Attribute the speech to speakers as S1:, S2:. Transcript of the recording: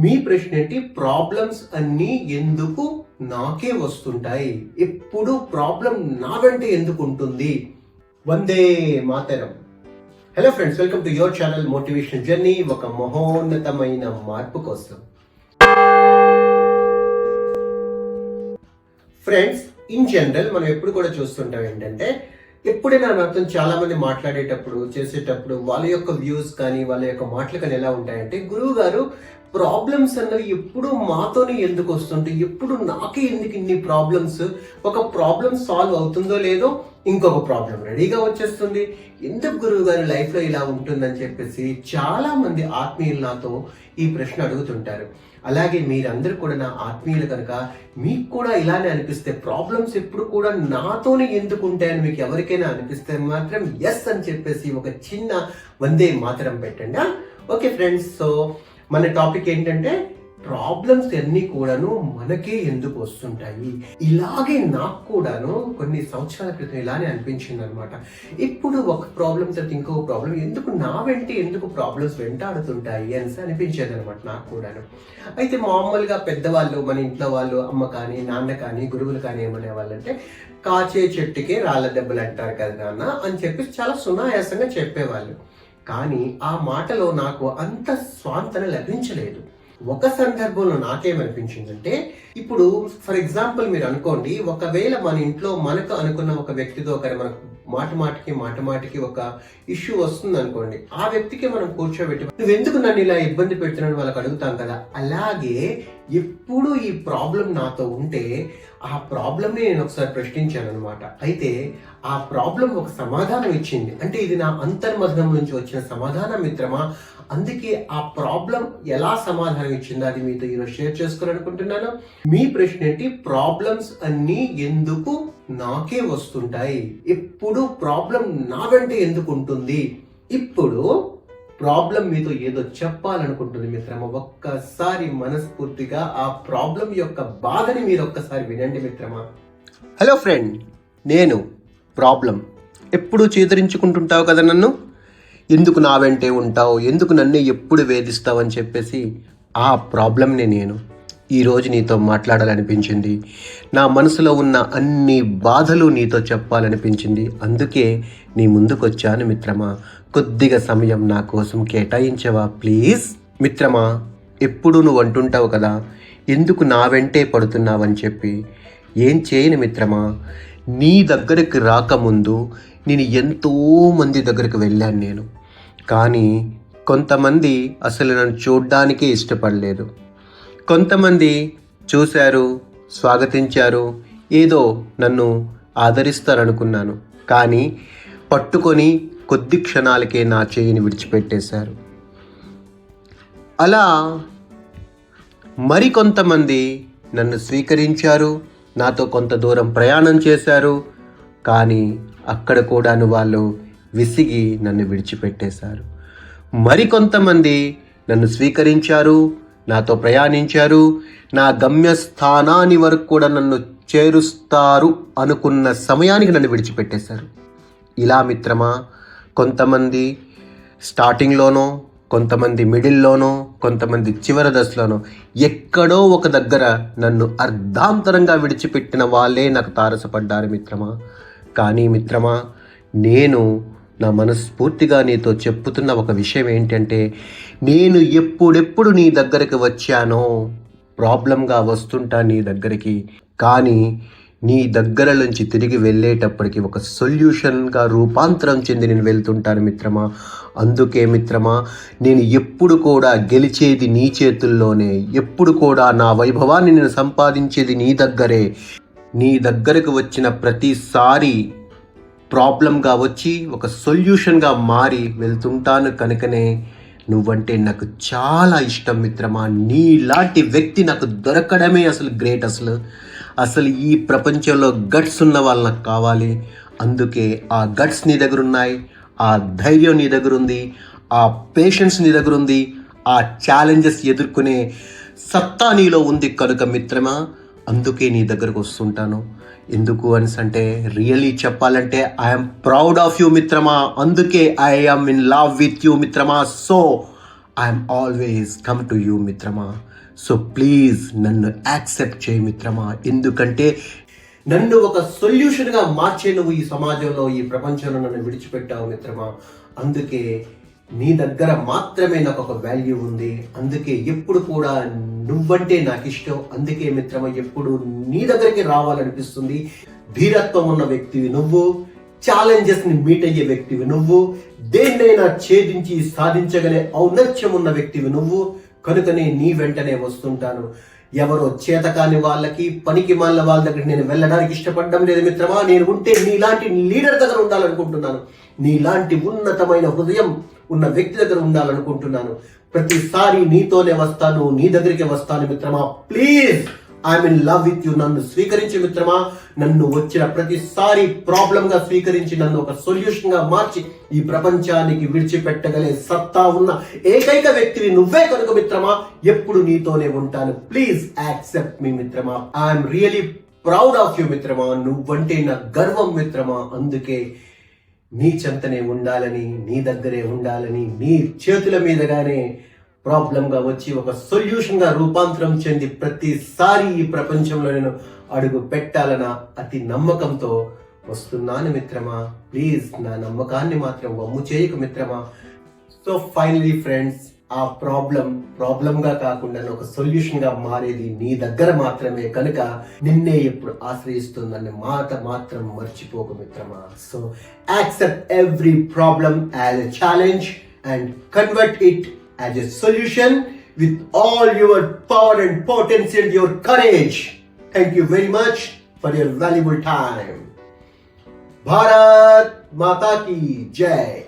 S1: మీ ప్రశ్న ఏంటి? ప్రాబ్లమ్స్ అన్నీ ఎందుకు నాకే వస్తుంటాయి? ఎప్పుడు ప్రాబ్లం నా వెంటే ఎందుకు ఉంటుంది? వందే మాతరం. Hello friends, welcome to your channel motivation journey, ఒక మహోన్నతమైన మార్పు కోసం. ఫ్రెండ్స్, ఇన్ జనరల్ మనం ఎప్పుడు కూడా చూస్తుంటాం ఏంటంటే, ఎప్పుడైనా నాతో చాలా మంది మాట్లాడేటప్పుడు చేసేటప్పుడు వాళ్ళ యొక్క వ్యూస్ కానీ వాళ్ళ యొక్క మాటలు కానీ ఎలా ఉంటాయంటే, గురువు గారు ప్రాబ్లమ్స్ అన్నవి ఎప్పుడు మాతోనే ఎందుకు వస్తుంటాయి, ఎప్పుడు నాకే ఎందుకు ఇన్ని ప్రాబ్లమ్స్, ఒక ప్రాబ్లం సాల్వ్ అవుతుందో లేదో ఇంకొక ప్రాబ్లం రెడీగా వచ్చేస్తుంది, ఎందుకు గురువు గారి లైఫ్ లో ఇలా ఉంటుందని చెప్పేసి చాలా మంది ఆత్మీయులు నాతో ఈ ప్రశ్న అడుగుతుంటారు. అలాగే మీరందరూ కూడా నా ఆత్మీయులు కనుక మీకు కూడా ఇలానే అనిపిస్తే, ప్రాబ్లమ్స్ ఎప్పుడు కూడా నాతోనే ఎందుకు ఉంటాయని మీకు ఎవరికైనా అనిపిస్తే మాత్రం ఎస్ అని చెప్పేసి ఒక చిన్న వందే మాతరం పెట్టండి. ఓకే ఫ్రెండ్స్, సో మన టాపిక్ ఏంటంటే, ప్రాబ్లమ్స్ అన్ని కూడాను మనకే ఎందుకు వస్తుంటాయి. ఇలాగే నాకు కూడాను కొన్ని సంవత్సరాల క్రితం ఇలానే అనిపించింది అనమాట. ఇప్పుడు ఒక ప్రాబ్లం తర్వాత ఇంకొక ప్రాబ్లం, ఎందుకు నా వెంటే ఎందుకు ప్రాబ్లమ్స్ వెంటాడుతుంటాయి అని అనిపించేది అనమాట నాకు కూడాను. అయితే మామూలుగా పెద్దవాళ్ళు, మన ఇంట్లో వాళ్ళు, అమ్మ కానీ నాన్న కానీ గురువులు కానీ ఏమనే వాళ్ళంటే, కాచే చెట్టుకే రాళ్ళ దెబ్బలు అంటారు కదా నాన్న అని చెప్పి చాలా సునాయాసంగా చెప్పేవాళ్ళు. కానీ ఆ మాటలో నాకు అంత స్వాంతన లభించలేదు. ఒక సందర్భంలో నాకేమనిపించిందంటే, ఇప్పుడు ఫర్ ఎగ్జాంపుల్ మీరు అనుకోండి, ఒకవేళ మన ఇంట్లో మనకు అనుకున్న ఒక వ్యక్తితో మనకు మాట మాటికి ఒక ఇష్యూ వస్తుంది అనుకోండి, ఆ వ్యక్తికి మనం కూర్చోబెట్టి, నువ్వెందుకు నన్ను ఇలా ఇబ్బంది పెడుతున్నాను వాళ్ళకి అడుగుతాం కదా. అలాగే ఎప్పుడు ఈ ప్రాబ్లం నాతో ఉంటే ఆ ప్రాబ్లమ్ని నేను ఒకసారి ప్రశ్నించాను అనమాట. అయితే ఆ ప్రాబ్లం ఒక సమాధానం ఇచ్చింది. అంటే ఇది నా అంతర్మథనం నుంచి వచ్చిన సమాధానం మిత్రమా. అందుకే ఆ ప్రాబ్లం ఎలా సమాధానం ఇచ్చిందో అది మీతో ఈరోజు షేర్ చేసుకోవాలనుకుంటున్నాను. మీ ప్రశ్న ఏంటి? ప్రాబ్లమ్స్ అన్నీ ఎందుకు నాకే వస్తుంటాయి? ఎప్పుడు ప్రాబ్లం నా వెంటే ఎందుకు ఉంటుంది? ఇప్పుడు ప్రాబ్లం మీతో ఏదో చెప్పాలనుకుంటుంది మిత్రమా. ఒక్కసారి మనస్ఫూర్తిగా ఆ ప్రాబ్లం యొక్క బాధని మీరు ఒక్కసారి వినండి మిత్రమా. హలో ఫ్రెండ్, నేను ప్రాబ్లం. ఎప్పుడు చేదరించుకుంటుంటావు కదా నన్ను, ఎందుకు నా వెంటే ఉంటావు, ఎందుకు నన్నే ఎప్పుడు వేధిస్తావు అని చెప్పేసి ఆ ప్రాబ్లంని నేను ఈరోజు నీతో మాట్లాడాలనిపించింది. నా మనసులో ఉన్న అన్ని బాధలు నీతో చెప్పాలనిపించింది. అందుకే నీ ముందుకు వచ్చాను మిత్రమా. కొద్దిగా సమయం నా కోసం కేటాయించవా ప్లీజ్? మిత్రమా, ఎప్పుడు నువ్వు అంటుంటావు కదా, ఎందుకు నా వెంటే పడుతున్నావని చెప్పి. ఏం చేయను మిత్రమా, నీ దగ్గరికి రాకముందు నేను ఎంతో మంది దగ్గరికి వెళ్ళాను నేను. కానీ కొంతమంది అసలు నన్ను చూడ్డానికే ఇష్టపడలేదు. కొంతమంది చూశారు, స్వాగతించారు, ఏదో నన్ను ఆదరిస్తారనుకున్నాను. కానీ పట్టుకొని కొద్ది క్షణాలకే నా చేయిని విడిచిపెట్టేశారు. అలా మరికొంతమంది నన్ను స్వీకరించారు, నాతో కొంత దూరం ప్రయాణం చేశారు. కానీ అక్కడ కూడాను వాళ్ళు విసిగి నన్ను విడిచిపెట్టేశారు. మరికొంతమంది నన్ను స్వీకరించారు, నాతో ప్రయాణించారు, నా గమ్యస్థానాన్ని వరకు కూడా నన్ను చేరుస్తారు అనుకున్న సమయానికి నన్ను విడిచిపెట్టేశారు. ఇలా మిత్రమా, కొంతమంది స్టార్టింగ్లోనో, కొంతమంది మిడిల్లోనో, కొంతమంది చివరి దశలోనో, ఎక్కడో ఒక దగ్గర నన్ను అర్ధాంతరంగా విడిచిపెట్టిన వాళ్ళే నాకు తారసపడ్డారు మిత్రమా. కానీ మిత్రమా, నేను నా మనస్ఫూర్తిగా నీతో చెప్పుతున్న ఒక విషయం ఏంటంటే, నేను ఎప్పుడెప్పుడు నీ దగ్గరికి వచ్చానో ప్రాబ్లంగా వస్తుంటా నీ దగ్గరికి, కానీ నీ దగ్గర నుంచి తిరిగి వెళ్ళేటప్పటికి ఒక సొల్యూషన్గా రూపాంతరం చెంది నేను వెళ్తుంటాను మిత్రమా. అందుకే మిత్రమా, నేను ఎప్పుడు కూడా గెలిచేది నీ చేతుల్లోనే, ఎప్పుడు కూడా నా వైభవాన్ని నేను సంపాదించేది నీ దగ్గరే. నీ దగ్గరకు వచ్చిన ప్రతిసారి ప్రాబ్లంగా వచ్చి ఒక సొల్యూషన్గా మారి వెళ్తుంటాను. కనుకనే నువ్వంటే నాకు చాలా ఇష్టం మిత్రమా. నీలాంటి వ్యక్తి నాకు దొరకడమే అసలు గ్రేట్. అసలు ఈ ప్రపంచంలో గట్స్ ఉన్న వాళ్ళు నాకు కావాలి. అందుకే ఆ గట్స్ నీ దగ్గర ఉన్నాయి, ఆ ధైర్యం నీ దగ్గర ఉంది, ఆ పేషెన్స్ నీ దగ్గర ఉంది, ఆ ఛాలెంజెస్ ఎదుర్కొనే సత్తా నీలో ఉంది. కనుక మిత్రమా, అందుకే నీ దగ్గరకు వస్తుంటాను. ఎందుకు అంటే రియలీ చెప్పాలంటే ఐఎమ్ ప్రౌడ్ ఆఫ్ యూ మిత్రమా. అందుకే I'm in love with you మిత్రమా. So I'm always come to you మిత్రమా. సో ప్లీజ్ నన్ను యాక్సెప్ట్ చేయి మిత్రమా. ఎందుకంటే నన్ను ఒక సొల్యూషన్గా మార్చే నువ్వు ఈ సమాజంలో, ఈ ప్రపంచంలో నన్ను విడిచిపెట్టావు మిత్రమా. అందుకే నీ దగ్గర మాత్రమే నాకు ఒక వాల్యూ ఉంది. అందుకే ఎప్పుడు కూడా నువ్వంటే నాకు ఇష్టం. అందుకే మిత్రమా ఎప్పుడు నీ దగ్గరికి రావాలనిపిస్తుంది. ధీరత్వం ఉన్న వ్యక్తివి నువ్వు, ఛాలెంజెస్ ని మీట్ అయ్యే వ్యక్తివి నువ్వు, దేన్నైనా ఛేదించి సాధించగలే ఔన్నత్యం ఉన్న వ్యక్తివి నువ్వు. కనుకనే నీ వెంటనే వస్తుంటాను. ఎవరో చేతకాని వాళ్ళకి, పనికి మాలిన వాళ్ళ దగ్గరికి నేను వెళ్ళడానికి ఇష్టపడడం లేదు మిత్రమా. నేను ఉంటే నీలాంటి లీడర్ దగ్గర ఉండాలనుకుంటున్నాను. నీలాంటి ఉన్నతమైన హృదయం ఉన్న వ్యక్తి దగ్గర ఉండాలనుకుంటున్నాను. ప్రతిసారి నీతోనే వస్తాను, నీ దగ్గరికి వస్తాను మిత్రమా. Please, I'm in love with you. నన్ను స్వీకరించి మిత్రమా. నన్ను వచ్చిన ప్రతిసారి ప్రాబ్లం గా స్వీకరించి నన్ను ఒక సొల్యూషన్ గా మార్చి ఈ ప్రపంచానికి విడిచిపెట్టగలే సత్తా ఉన్న ఏకైక వ్యక్తివి నువ్వే కనుక మిత్రమా ఎప్పుడు నీతోనే ఉంటాను. ప్లీజ్ యాక్సెప్ట్ మీ మిత్రమా. I'm really proud of you మిత్రమా. నువ్వంటే నా గర్వం మిత్రమా. అందుకే నీ చెంతనే ఉండాలని, నీ దగ్గరే ఉండాలని, నీ చేతుల మీదగానే ప్రాబ్లంగా వచ్చి ఒక సొల్యూషన్గా రూపాంతరం చెంది ప్రతిసారి ఈ ప్రపంచంలో నేను అడుగు పెట్టాలన్న అతి నమ్మకంతో వస్తున్నాను మిత్రమా. ప్లీజ్ నా నమ్మకాన్ని మాత్రం వమ్ము చేయకు మిత్రమా. సో ఫైనలీ ఫ్రెండ్స్, ఆ ప్రాబ్లంగా కాకుండా ఒక సొల్యూషన్గా మారేది నీ దగ్గర మాత్రమే కనుక నిన్నే ఎప్పుడు ఆశ్రయిస్తుందన్న మాట మాత్రం మర్చిపోకు మిత్రమా. So accept every problem as a challenge and convert it as a solution with all your power and potency and your courage. Thank you very much for your valuable time. Bharat Mata Ki Jai.